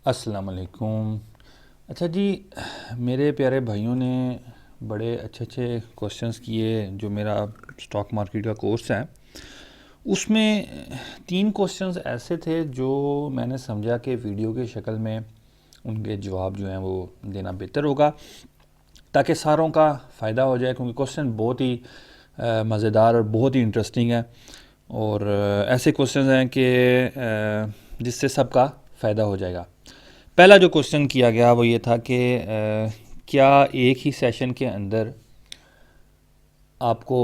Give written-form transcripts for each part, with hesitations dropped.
अस्सलाम वालेकुम। अच्छा जी, मेरे प्यारे भाइयों ने बड़े अच्छे अच्छे क्वेश्चंस किए। जो मेरा स्टॉक मार्केट का कोर्स है उसमें तीन क्वेश्चंस ऐसे थे जो मैंने समझा कि वीडियो की शक्ल में उनके जवाब जो हैं वो देना बेहतर होगा ताकि सारों का फ़ायदा हो जाए, क्योंकि क्वेश्चन बहुत ही मज़ेदार और बहुत ही इंटरेस्टिंग है। और ऐसे क्वेश्चंस हैं कि जिससे सबका फ़ायदा हो जाएगा। पहला जो क्वेश्चन किया गया वो ये था कि क्या एक ही सेशन के अंदर आपको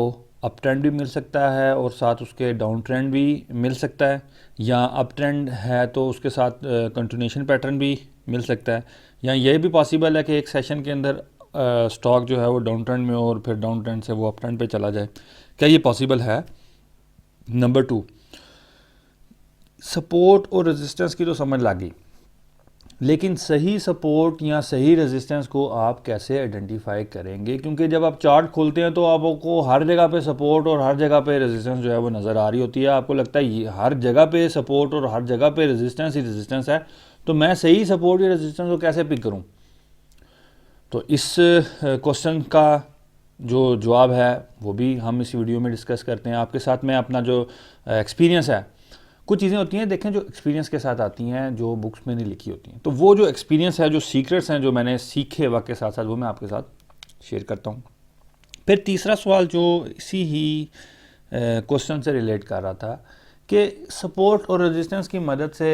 अप ट्रेंड भी मिल सकता है और साथ उसके डाउन ट्रेंड भी मिल सकता है, या अप ट्रेंड है तो उसके साथ कंटिन्यूशन पैटर्न भी मिल सकता है, या ये भी पॉसिबल है कि एक सेशन के अंदर स्टॉक जो है वो डाउन ट्रेंड में हो और फिर डाउन ट्रेंड से वो अप ट्रेंड पे चला जाए। क्या ये पॉसिबल है? नंबर टू, सपोर्ट और रेजिस्टेंस की तो समझ लग गई, लेकिन सही सपोर्ट या सही रेजिस्टेंस को आप कैसे आइडेंटिफाई करेंगे? क्योंकि जब आप चार्ट खोलते हैं तो आपको हर जगह पे सपोर्ट और हर जगह पे रेजिस्टेंस जो है वो नज़र आ रही होती है। आपको लगता है ये हर जगह पे सपोर्ट और हर जगह पे रेजिस्टेंस ही रेजिस्टेंस है, तो मैं सही सपोर्ट या रेजिस्टेंस को कैसे पिक करूं? तो इस क्वेश्चन का जो जवाब है वो भी हम इस वीडियो में डिस्कस करते हैं। आपके साथ मैं अपना जो एक्सपीरियंस है, कुछ चीज़ें होती हैं देखें जो एक्सपीरियंस के साथ आती हैं, जो बुक्स में नहीं लिखी होती हैं, तो वो जो एक्सपीरियंस है, जो सीक्रेट्स हैं जो मैंने सीखे वक्त के साथ साथ, वो मैं आपके साथ शेयर करता हूँ। फिर तीसरा सवाल जो इसी ही क्वेश्चन से रिलेट कर रहा था कि सपोर्ट और रेजिस्टेंस की मदद से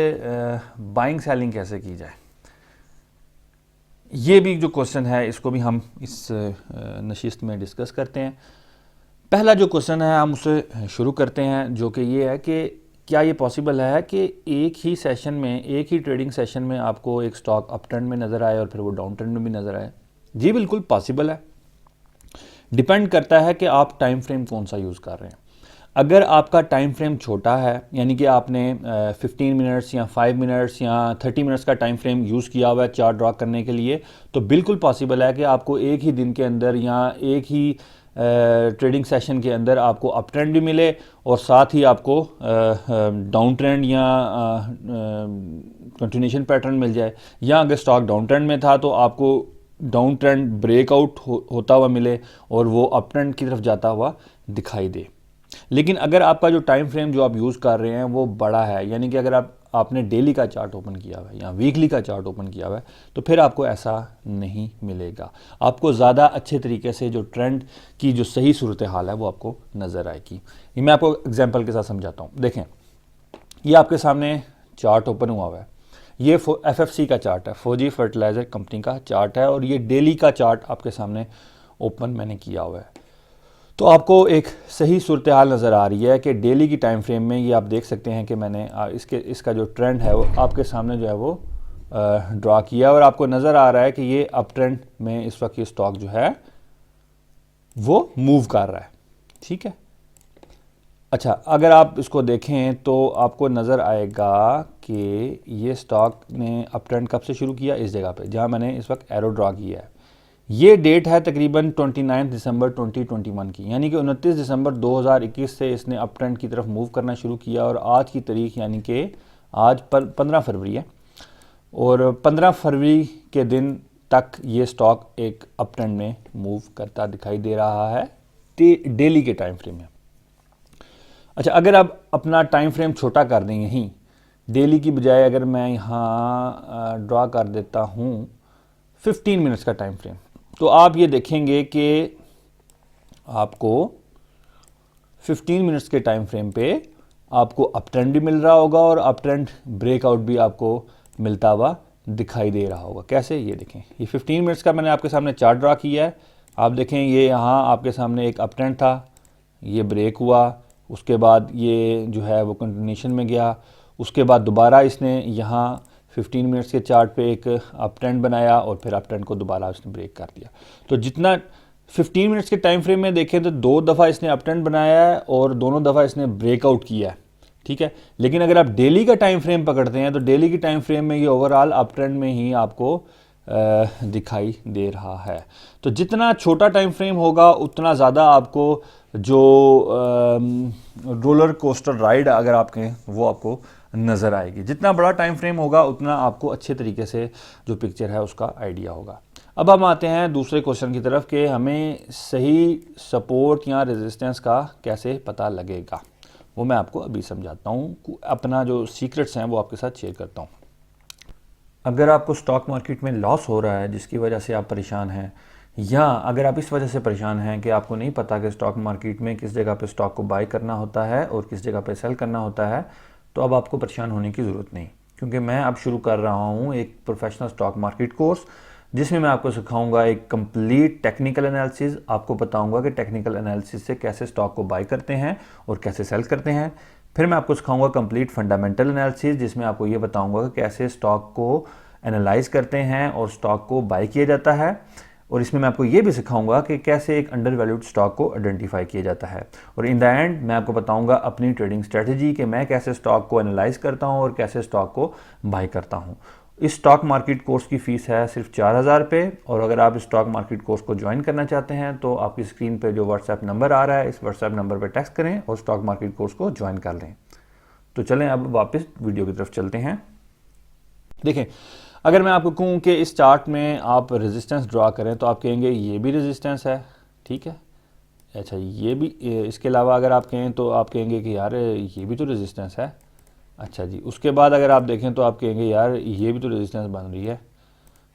बाइंग सेलिंग कैसे की जाए। ये भी जो क्वेश्चन है इसको भी हम इस नशिस्त में डिस्कस करते हैं। पहला जो क्वेश्चन है हम उससे शुरू करते हैं, जो कि ये है कि क्या ये पॉसिबल है कि एक ही सेशन में, एक ही ट्रेडिंग सेशन में आपको एक स्टॉक अप ट्रेंड में नज़र आए और फिर वो डाउन ट्रेंड में भी नज़र आए? जी बिल्कुल पॉसिबल है। डिपेंड करता है कि आप टाइम फ्रेम कौन सा यूज़ कर रहे हैं। अगर आपका टाइम फ्रेम छोटा है, यानी कि आपने 15 मिनट्स या 5 मिनट्स या 30 मिनट्स का टाइम फ्रेम यूज़ किया हुआ है चार्ट ड्रा करने के लिए, तो बिल्कुल पॉसिबल है कि आपको एक ही दिन के अंदर या एक ही ट्रेडिंग सेशन के अंदर आपको अप ट्रेंड भी मिले और साथ ही आपको डाउन ट्रेंड या कंटिन्यूशन पैटर्न मिल जाए, या अगर स्टॉक डाउन ट्रेंड में था तो आपको डाउन ट्रेंड ब्रेकआउट होता हुआ मिले और वो अप ट्रेंड की तरफ जाता हुआ दिखाई दे। लेकिन अगर आपका जो टाइम फ्रेम जो आप यूज़ कर रहे हैं वो बड़ा है, यानी कि अगर आपने डेली का चार्ट ओपन किया हुआ है या वीकली का चार्ट ओपन किया हुआ है, तो फिर आपको ऐसा नहीं मिलेगा। आपको ज़्यादा अच्छे तरीके से जो ट्रेंड की जो सही सूरत हाल है वो आपको नज़र आएगी। ये मैं आपको एग्जांपल के साथ समझाता हूँ। देखें, ये आपके सामने चार्ट ओपन हुआ है, ये FFC का चार्ट है, फौजी फर्टिलाइज़र कंपनी का चार्ट है, और ये डेली का चार्ट आपके सामने ओपन मैंने किया हुआ है। तो आपको एक सही सूरत हाल नज़र आ रही है कि डेली की टाइम फ्रेम में ये आप देख सकते हैं कि मैंने इसका जो ट्रेंड है वो आपके सामने जो है वो ड्रा किया, और आपको नज़र आ रहा है कि ये अप ट्रेंड में इस वक्त ये स्टॉक जो है वो मूव कर रहा है। ठीक है। अच्छा, अगर आप इसको देखें तो आपको नज़र आएगा कि ये स्टॉक ने अप ट्रेंड कब से शुरू किया, इस जगह पे जहाँ मैंने इस वक्त एरो ड्रा किया है। ये डेट है तकरीबन 29 दिसंबर 2021 की, यानी कि 29 दिसंबर 2021 से इसने अप ट्रेंड की तरफ मूव करना शुरू किया, और आज की तारीख यानी कि आज 15 फरवरी है, और 15 फरवरी के दिन तक ये स्टॉक एक अप ट्रेंड में मूव करता दिखाई दे रहा है डेली के टाइम फ्रेम में। अच्छा, अगर आप अपना टाइम फ्रेम छोटा कर दें, यहीं डेली की बजाय अगर मैं यहाँ ड्रा कर देता हूँ 15 मिनट्स का टाइम फ्रेम, तो आप ये देखेंगे कि आपको 15 मिनट्स के टाइम फ्रेम पे आपको अप ट्रेंड भी मिल रहा होगा और अप ट्रेंड ब्रेकआउट भी आपको मिलता हुआ दिखाई दे रहा होगा। कैसे? ये देखें, ये 15 मिनट्स का मैंने आपके सामने चार्ट ड्रा किया है। आप देखें, ये यहाँ आपके सामने एक अप ट्रेंड था, ये ब्रेक हुआ, उसके बाद ये जो है वो कंटिन्यूशन में गया, उसके बाद दोबारा इसने यहाँ 15 मिनट्स के चार्ट पे एक अप ट्रेंड बनाया और फिर अप ट्रेंड को दोबारा इसने ब्रेक कर दिया। तो जितना 15 मिनट्स के टाइम फ्रेम में देखें तो 2 दफ़ा इसने अप ट्रेंड बनाया है और दोनों दफ़ा इसने ब्रेकआउट किया है। ठीक है। लेकिन अगर आप डेली का टाइम फ्रेम पकड़ते हैं तो डेली की टाइम फ्रेम में ये ओवरऑल अप ट्रेंड में ही आपको दिखाई दे रहा है। तो जितना छोटा टाइम फ्रेम होगा उतना ज़्यादा आपको जो रोलर कोस्टर राइड अगर आप कहें वो आपको नज़र आएगी। जितना बड़ा टाइम फ्रेम होगा उतना आपको अच्छे तरीके से जो पिक्चर है उसका आइडिया होगा। अब हम आते हैं दूसरे क्वेश्चन की तरफ कि हमें सही सपोर्ट या रेजिस्टेंस का कैसे पता लगेगा। वो मैं आपको अभी समझाता हूँ, अपना जो सीक्रेट्स हैं वो आपके साथ शेयर करता हूँ। अगर आपको स्टॉक मार्केट में लॉस हो रहा है जिसकी वजह से आप परेशान हैं, या अगर आप इस वजह से परेशान हैं कि आपको नहीं पता कि स्टॉक मार्केट में किस जगह पे स्टॉक को बाय करना होता है और किस जगह पे सेल करना होता है, तो अब आपको परेशान होने की ज़रूरत नहीं, क्योंकि मैं अब शुरू कर रहा हूँ एक प्रोफेशनल स्टॉक मार्केट कोर्स जिसमें मैं आपको सिखाऊंगा एक कंप्लीट टेक्निकल एनालिसिस। आपको बताऊंगा कि टेक्निकल एनालिसिस से कैसे स्टॉक को बाय करते हैं और कैसे सेल करते हैं। फिर मैं आपको सिखाऊंगा कंप्लीट फंडामेंटल एनालिसिस जिसमें आपको ये बताऊंगा कि कैसे स्टॉक को एनालाइज करते हैं और स्टॉक को बाय किया जाता है। और इसमें मैं आपको ये भी सिखाऊंगा कि कैसे एक अंडर वैल्यूड स्टॉक को आइडेंटिफाई किया जाता है। और इन द एंड मैं आपको बताऊंगा अपनी ट्रेडिंग स्ट्रेटजी कि मैं कैसे स्टॉक को एनालाइज करता हूं और कैसे स्टॉक को बाय करता हूं। इस स्टॉक मार्केट कोर्स की फ़ीस है सिर्फ 4000 रुपये, और अगर आप इस स्टॉक मार्केट कोर्स को ज्वाइन करना चाहते हैं तो आपकी स्क्रीन पे जो व्हाट्सएप नंबर आ रहा है इस व्हाट्सएप नंबर पर टेक्स्ट करें और स्टॉक मार्केट कोर्स को ज्वाइन कर लें। तो चलें अब वापस वीडियो की तरफ चलते हैं। देखें, अगर मैं आपको कहूँ कि इस चार्ट में आप रेजिस्टेंस ड्रा करें तो आप कहेंगे ये भी रेजिस्टेंस है, ठीक है। अच्छा, ये भी, इसके अलावा अगर आप कहें तो आप कहेंगे कि यार ये भी तो रेजिस्टेंस है। अच्छा जी, उसके बाद अगर आप देखें तो आप कहेंगे यार ये भी तो रेजिस्टेंस बन रही है।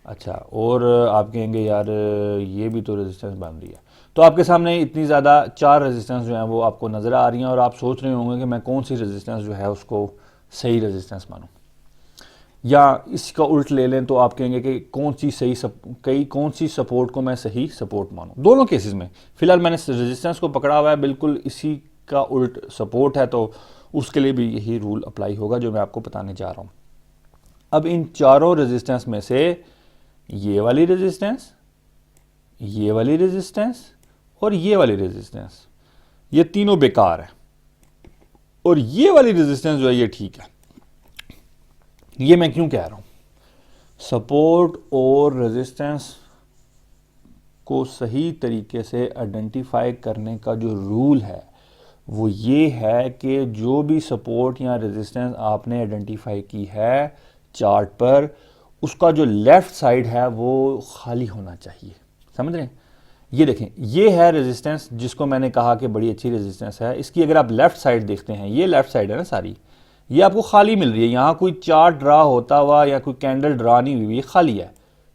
अच्छा, और आप कहेंगे यार ये भी तो रेजिस्टेंस बन रही है। तो आपके सामने इतनी ज़्यादा 4 रेजिस्टेंस जो हैं वो आपको नज़र आ रही हैं और आप सोच रहे होंगे कि मैं कौन सी रेजिस्टेंस जो है उसको सही रेजिस्टेंस मानूं, या इसका उल्ट ले लें तो आप कहेंगे कि कौन सी सपोर्ट को मैं सही सपोर्ट मानूं। दोनों केसेस में फ़िलहाल मैंने रेजिस्टेंस को पकड़ा हुआ है, बिल्कुल इसी का उल्ट सपोर्ट है, तो उसके लिए भी यही रूल अप्लाई होगा जो मैं आपको बताने जा रहा हूं। अब इन चारों रेजिस्टेंस में से ये वाली रेजिस्टेंस, ये वाली रेजिस्टेंस और ये वाली रेजिस्टेंस, ये तीनों बेकार है, और ये वाली रेजिस्टेंस जो है ये ठीक है। ये मैं क्यों कह रहा हूं? सपोर्ट और रेजिस्टेंस को सही तरीके से आइडेंटिफाई करने का जो रूल है वो ये है कि जो भी सपोर्ट या रेजिस्टेंस आपने आइडेंटिफाई की है चार्ट पर, उसका जो लेफ़्ट साइड है वो खाली होना चाहिए। समझ रहे हैं? ये देखें, ये है रेजिस्टेंस जिसको मैंने कहा कि बड़ी अच्छी रेजिस्टेंस है। इसकी अगर आप लेफ़्ट साइड देखते हैं, ये लेफ़्ट साइड है ना सारी, ये आपको खाली मिल रही है। यहाँ कोई चार्ट ड्रा होता हुआ या कोई कैंडल ड्रा नहीं हुई, ये खाली है,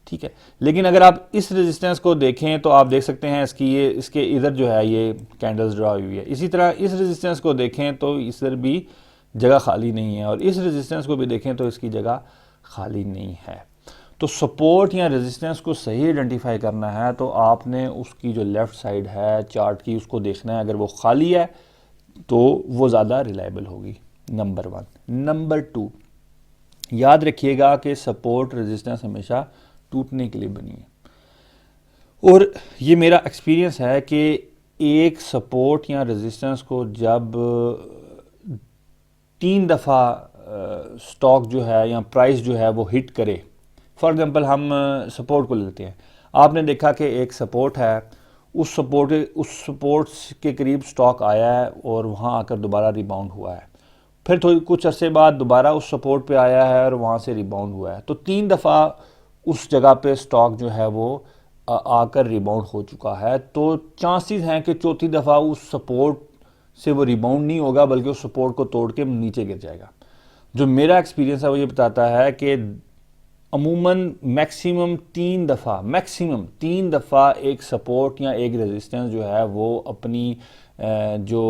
ठीक है। लेकिन अगर आप इस रेजिस्टेंस को देखें तो आप देख सकते हैं इसके इधर जो है ये कैंडल्स ड्रा हुई है। इसी तरह इस रेजिस्टेंस को देखें तो इधर भी जगह खाली नहीं है, और इस रेजिस्टेंस को भी देखें तो इसकी जगह खाली नहीं है। तो सपोर्ट या रेजिस्टेंस को सही आइडेंटिफाई करना है तो आपने उसकी जो लेफ़्ट साइड है चार्ट की उसको देखना है। अगर वो खाली है तो वो ज़्यादा रिलायबल होगी, नंबर 1। नंबर 2, याद रखिएगा कि सपोर्ट रेजिस्टेंस हमेशा टूटने के लिए बनी है, और ये मेरा एक्सपीरियंस है कि एक सपोर्ट या रेजिस्टेंस को जब 3 दफ़ा स्टॉक जो है या प्राइस जो है वो हिट करे, फॉर एग्जांपल हम सपोर्ट को लेते हैं, आपने देखा कि एक सपोर्ट है, उस सपोर्ट के करीब स्टॉक आया है और वहाँ आकर दोबारा रिबाउंड हुआ है, फिर थोड़ी कुछ अरसे बाद दोबारा उस सपोर्ट पे आया है और वहाँ से रिबाउंड हुआ है। तो 3 दफ़ा उस जगह पे स्टॉक जो है वो आकर रिबाउंड हो चुका है। तो चांसेस हैं कि चौथी दफ़ा उस सपोर्ट से वो रिबाउंड नहीं होगा बल्कि उस सपोर्ट को तोड़ के नीचे गिर जाएगा। जो मेरा एक्सपीरियंस है वो ये बताता है कि अमूमन मैक्सिमम 3 दफ़ा एक सपोर्ट या एक रेजिस्टेंस जो है वो अपनी जो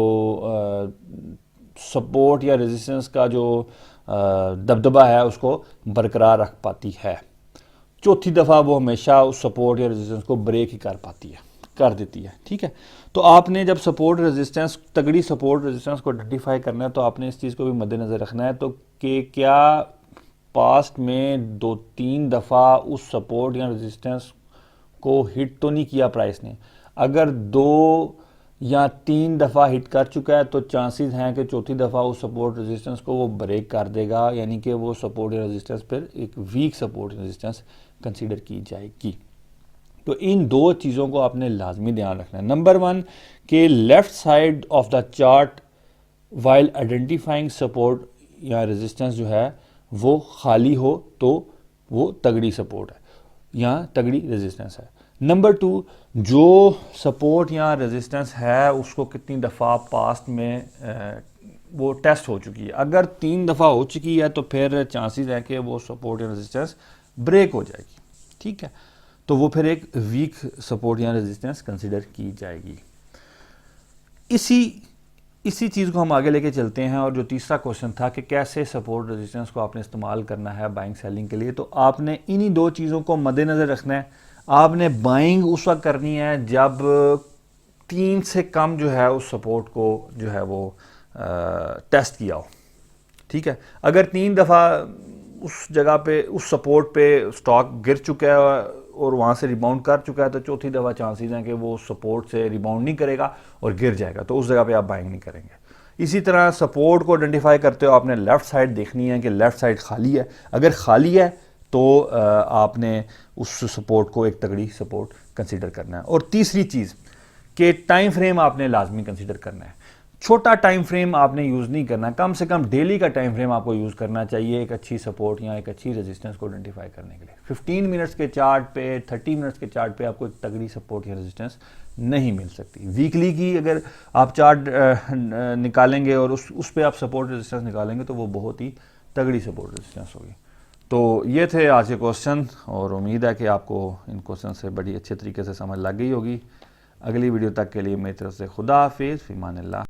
सपोर्ट या रेजिस्टेंस का जो दबदबा है उसको बरकरार रख पाती है। चौथी दफ़ा वो हमेशा उस सपोर्ट या रेजिस्टेंस को ब्रेक ही कर देती है, ठीक है। तो आपने जब तगड़ी सपोर्ट रेजिस्टेंस को आइडेंटिफाई करना है तो आपने इस चीज़ को भी मद्देनज़र रखना है तो कि क्या पास्ट में 2-3 दफ़ा उस सपोर्ट या रेजिस्टेंस को हिट तो नहीं किया प्राइस ने। अगर 2 या 3 दफ़ा हिट कर चुका है तो चांसेस हैं कि चौथी दफ़ा उस सपोर्ट रेजिस्टेंस को वो ब्रेक कर देगा, यानी कि वो सपोर्ट या रेजिस्टेंस पर एक वीक सपोर्ट रेजिस्टेंस कंसीडर की जाएगी। तो इन 2 चीज़ों को आपने लाजमी ध्यान रखना है। नंबर 1 कि left side of the chart while identifying support या रेजिस्टेंस जो है वो खाली हो तो वो तगड़ी सपोर्ट है या तगड़ी रेजिस्टेंस है। नंबर 2, जो सपोर्ट या रेजिस्टेंस है उसको कितनी दफ़ा पास्ट में वो टेस्ट हो चुकी है। अगर 3 दफ़ा हो चुकी है तो फिर चांसेस है कि वो सपोर्ट या रेजिस्टेंस ब्रेक हो जाएगी, ठीक है, तो वो फिर एक वीक सपोर्ट या रेजिस्टेंस कंसिडर की जाएगी। इसी चीज़ को हम आगे लेके चलते हैं। और जो तीसरा क्वेश्चन था कि कैसे सपोर्ट रेजिस्टेंस को आपने इस्तेमाल करना है बाइंग सेलिंग के लिए, तो आपने इन्हीं 2 चीज़ों को मद्देनज़र रखना है। आपने बाइंग उस वक्त करनी है जब 3 से कम जो है उस सपोर्ट को जो है वो टेस्ट किया हो, ठीक है। अगर 3 दफ़ा उस जगह पे उस सपोर्ट पे स्टॉक गिर चुका है और वहाँ से रिबाउंड कर चुका है तो चौथी दफ़ा चांसेस हैं कि वो सपोर्ट से रिबाउंड नहीं करेगा और गिर जाएगा, तो उस जगह पे आप बाइंग नहीं करेंगे। इसी तरह सपोर्ट को आइडेंटिफाई करते हो आपने लेफ़्ट साइड देखनी है कि लेफ़्ट साइड खाली है। अगर खाली है तो आपने उस सपोर्ट को एक तगड़ी सपोर्ट कंसिडर करना है। और तीसरी चीज़ कि टाइम फ्रेम आपने लाजमी कंसिडर करना है। छोटा टाइम फ्रेम आपने यूज़ नहीं करना, कम से कम डेली का टाइम फ्रेम आपको यूज़ करना चाहिए एक अच्छी सपोर्ट या एक अच्छी रेजिस्टेंस को आइडेंटिफाई करने के लिए। 15 मिनट्स के चार्ट पे, 30 मिनट्स के चार्ट पे आपको एक तगड़ी सपोर्ट या रेजिस्टेंस नहीं मिल सकती। वीकली की अगर आप चार्ट निकालेंगे और उस पर आप सपोर्ट रेजिस्टेंस निकालेंगे तो वो बहुत ही तगड़ी सपोर्ट रेजिस्टेंस होगी। तो ये थे आज के क्वेश्चन और उम्मीद है कि आपको इन क्वेश्चन से बड़ी अच्छे तरीके से समझ लग गई होगी। अगली वीडियो तक के लिए मेरी तरफ से खुदा हाफिज़, फ़ी अमान अल्लाह।